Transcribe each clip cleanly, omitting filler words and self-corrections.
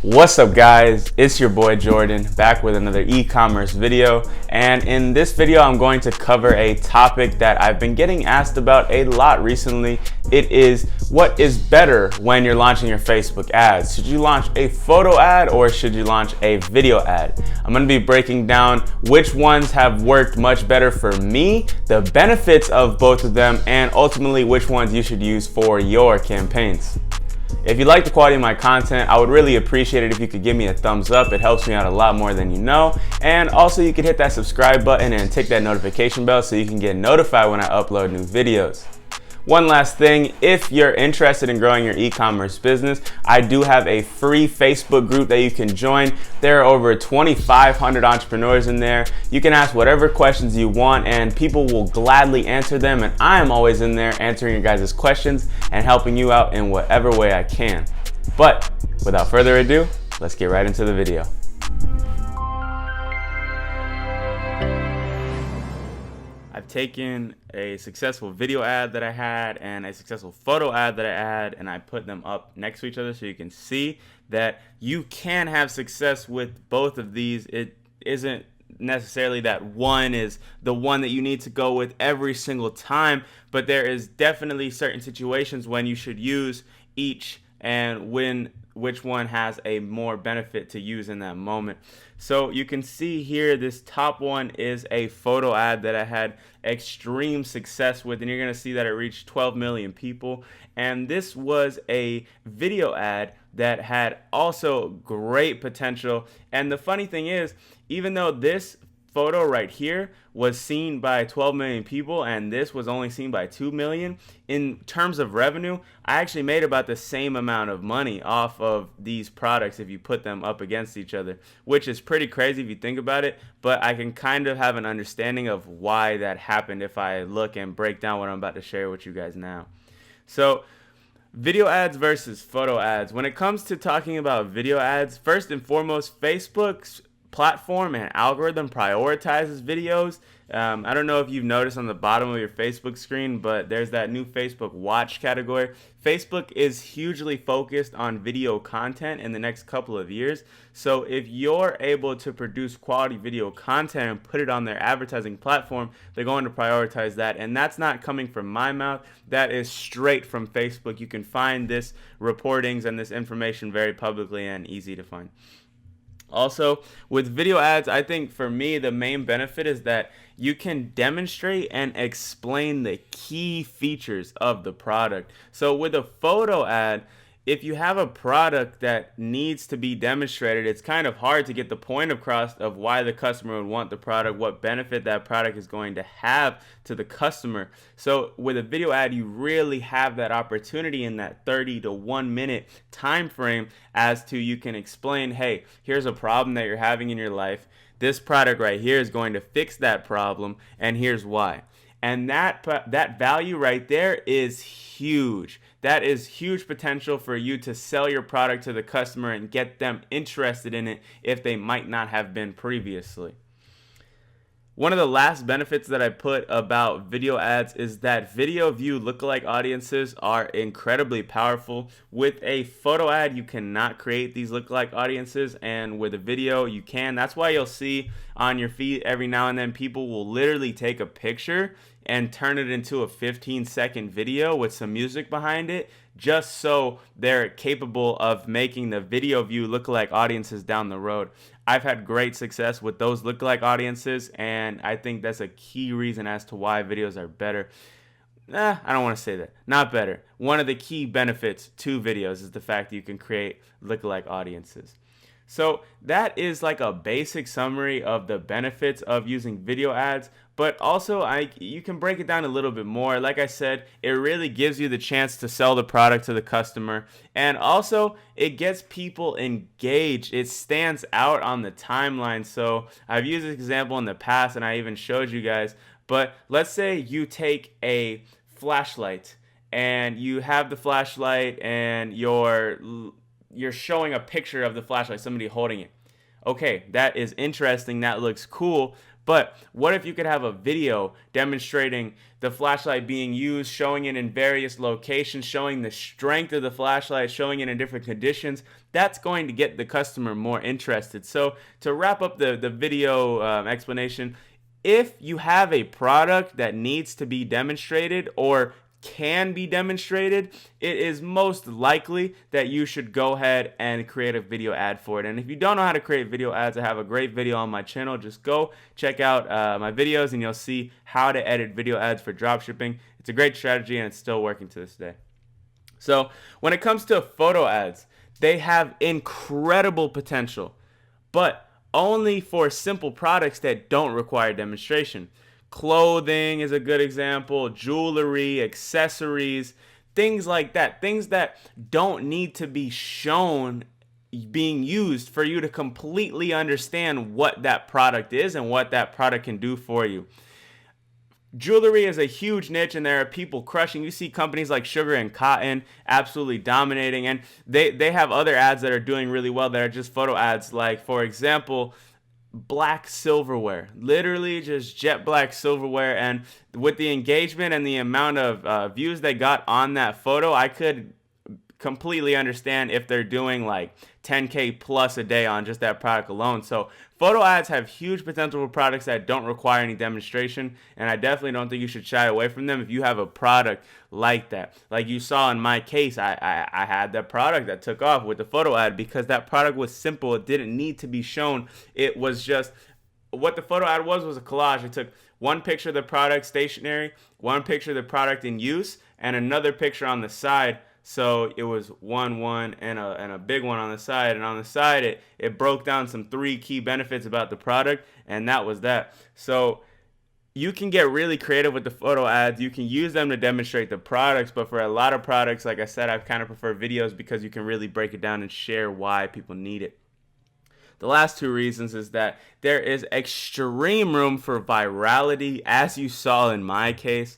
What's up guys, it's your boy Jordan back with another e-commerce video, and in this video I'm going to cover a topic that I've been getting asked about a lot recently. It is what is better when you're launching your Facebook ads. Should you launch a photo ad or should you launch a video ad? I'm going to be breaking down which ones have worked much better for me, the benefits of both of them, and ultimately which ones you should use for your campaigns. If you like the quality of my content, I would really appreciate it if you could give me a thumbs up. It helps me out a lot more than you know. And also you could hit that subscribe button and tick that notification bell so you can get notified when I upload new videos. One last thing, if you're interested in growing your e-commerce business, I do have a free Facebook group that you can join. There are over 2,500 entrepreneurs in there. You can ask whatever questions you want and people will gladly answer them, and I am always in there answering your guys' questions and helping you out in whatever way I can. But without further ado, let's get right into the video. I've taken a successful video ad that I had and a successful photo ad that I had, and I put them up next to each other so you can see that you can have success with both of these. It isn't necessarily that one is the one that you need to go with every single time, but there is definitely certain situations when you should use each and which one has a more benefit to use in that moment. So you can see here, this top one is a photo ad that I had extreme success with, and you're going to see that it reached 12 million people. And this was a video ad that had also great potential. And the funny thing is, even though this photo right here was seen by 12 million people and this was only seen by 2 million, in terms of revenue, I actually made about the same amount of money off of these products if you put them up against each other, which is pretty crazy if you think about it, but I can kind of have an understanding of why that happened if I look and break down what I'm about to share with you guys now. So video ads versus photo ads. When it comes to talking about video ads, first and foremost, Facebook's platform and algorithm prioritizes videos. I don't know if you've noticed on the bottom of your Facebook screen, but there's that new Facebook Watch category. Facebook is hugely focused on video content in the next couple of years. So if you're able to produce quality video content and put it on their advertising platform, they're going to prioritize that. And that's not coming from my mouth. That is straight from Facebook. You can find this reportings and this information very publicly and easy to find. Also, with video ads, I think for me, the main benefit is that you can demonstrate and explain the key features of the product. So with a photo ad, if you have a product that needs to be demonstrated, it's kind of hard to get the point across of why the customer would want the product, what benefit that product is going to have to the customer. So with a video ad, you really have that opportunity in that 30 to 1 minute time frame as to you can explain, hey, here's a problem that you're having in your life. This product right here is going to fix that problem, and here's why. And that value right there is huge. That is huge potential for you to sell your product to the customer and get them interested in it if they might not have been previously. One of the last benefits that I put about video ads is that video view lookalike audiences are incredibly powerful. With a photo ad, you cannot create these lookalike audiences, and with a video, you can. That's why you'll see on your feed every now and then people will literally take a picture and turn it into a 15-second video with some music behind it, just so they're capable of making the video view lookalike audiences down the road. I've had great success with those lookalike audiences, and I think that's a key reason as to why videos are better. I don't want to say that. Not better. One of the key benefits to videos is the fact that you can create lookalike audiences. So that is like a basic summary of the benefits of using video ads, but also you can break it down a little bit more. Like I said, it really gives you the chance to sell the product to the customer, and also it gets people engaged. It stands out on the timeline. So I've used this example in the past and I even showed you guys, but let's say you take a flashlight and you have the flashlight and you're showing a picture of the flashlight, somebody holding it. Okay, that is interesting, that looks cool, But what if you could have a video demonstrating the flashlight being used, showing it in various locations, showing the strength of the flashlight, showing it in different conditions? That's going to get the customer more interested. So to wrap up the video explanation, if you have a product that needs to be demonstrated or can be demonstrated, it is most likely that you should go ahead and create a video ad for it. And if you don't know how to create video ads, I have a great video on my channel. Just go check out my videos and you'll see how to edit video ads for dropshipping. It's a great strategy and it's still working to this day. So when it comes to photo ads, they have incredible potential, but only for simple products that don't require demonstration. Clothing is a good example, jewelry, accessories, things like that. Things that don't need to be shown being used for you to completely understand what that product is and what that product can do for you. Jewelry is a huge niche and there are people crushing. You see companies like Sugar and Cotton absolutely dominating, and they have other ads that are doing really well that are just photo ads, like for example, black silverware, literally just jet black silverware. And with the engagement and the amount of views they got on that photo, I could completely understand if they're doing like 10K plus a day on just that product alone. So photo ads have huge potential for products that don't require any demonstration, and I definitely don't think you should shy away from them if you have a product like that. Like you saw in my case, I had that product that took off with the photo ad because that product was simple. It didn't need to be shown. It was just, what the photo ad was a collage. It took one picture of the product stationary, one picture of the product in use, and another picture on the side. So it was one and a big one on the side, and on the side it broke down some 3 key benefits about the product, and that was that. So you can get really creative with the photo ads. You can use them to demonstrate the products, but for a lot of products, like I said, I kind of prefer videos because you can really break it down and share why people need it. The last 2 reasons is that there is extreme room for virality, as you saw in my case.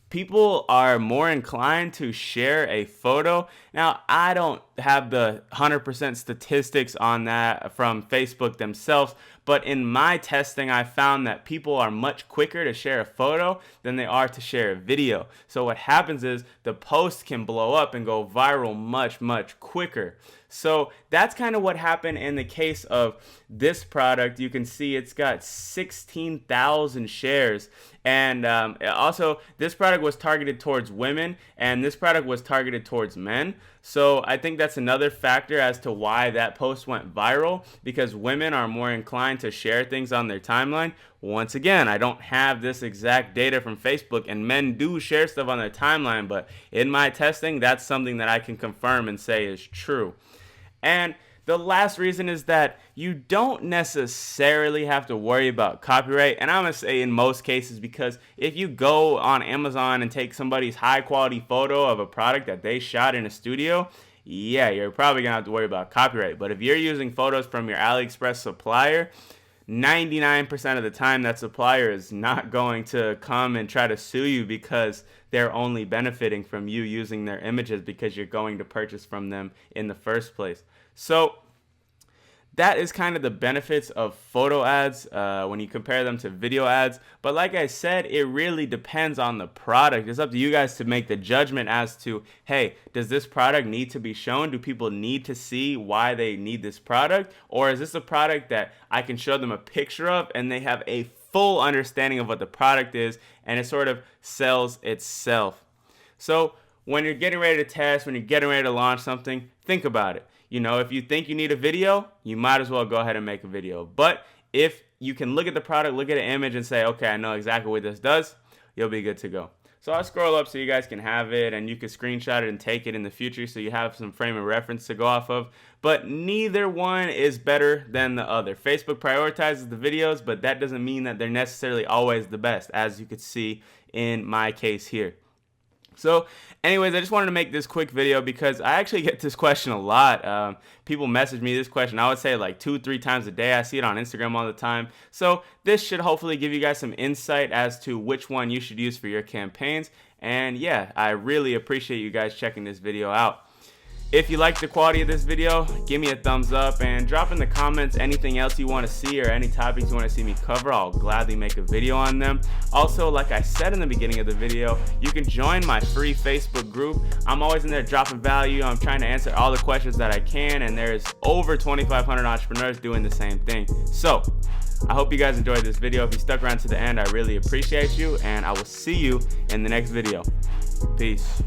People are more inclined to share a photo. Now, I don't have the 100% statistics on that from Facebook themselves, but in my testing, I found that people are much quicker to share a photo than they are to share a video. So what happens is the post can blow up and go viral much, much quicker. So that's kind of what happened in the case of this product. You can see it's got 16,000 shares. And also, this product was targeted towards women, and this product was targeted towards men. So I think that's another factor as to why that post went viral, because women are more inclined to share things on their timeline. Once again, I don't have this exact data from Facebook, and men do share stuff on their timeline, but in my testing, that's something that I can confirm and say is true. And the last reason is that you don't necessarily have to worry about copyright. And I'm going to say in most cases, because if you go on Amazon and take somebody's high quality photo of a product that they shot in a studio, yeah, you're probably going to have to worry about copyright. But if you're using photos from your AliExpress supplier, 99% of the time that supplier is not going to come and try to sue you, because they're only benefiting from you using their images because you're going to purchase from them in the first place. So that is kind of the benefits of photo ads when you compare them to video ads. But like I said, it really depends on the product. It's up to you guys to make the judgment as to, hey, does this product need to be shown? Do people need to see why they need this product? Or is this a product that I can show them a picture of and they have a full understanding of what the product is, and it sort of sells itself? So when you're getting ready to test, when you're getting ready to launch something, think about it. You know, if you think you need a video, you might as well go ahead and make a video. But if you can look at the product, look at an image and say, okay, I know exactly what this does, you'll be good to go. So I'll scroll up so you guys can have it, and you can screenshot it and take it in the future so you have some frame of reference to go off of. But neither one is better than the other. Facebook prioritizes the videos, but that doesn't mean that they're necessarily always the best, as you could see in my case here. So anyways, I just wanted to make this quick video because I actually get this question a lot. People message me this question, I would say like 2-3 times a day. I see it on Instagram all the time. So this should hopefully give you guys some insight as to which one you should use for your campaigns. And yeah, I really appreciate you guys checking this video out. If you like the quality of this video, give me a thumbs up and drop in the comments anything else you want to see or any topics you want to see me cover. I'll gladly make a video on them. Also, like I said in the beginning of the video, you can join my free Facebook group. I'm always in there dropping value. I'm trying to answer all the questions that I can, and there's over 2,500 entrepreneurs doing the same thing. So I hope you guys enjoyed this video. If you stuck around to the end, I really appreciate you, and I will see you in the next video. Peace.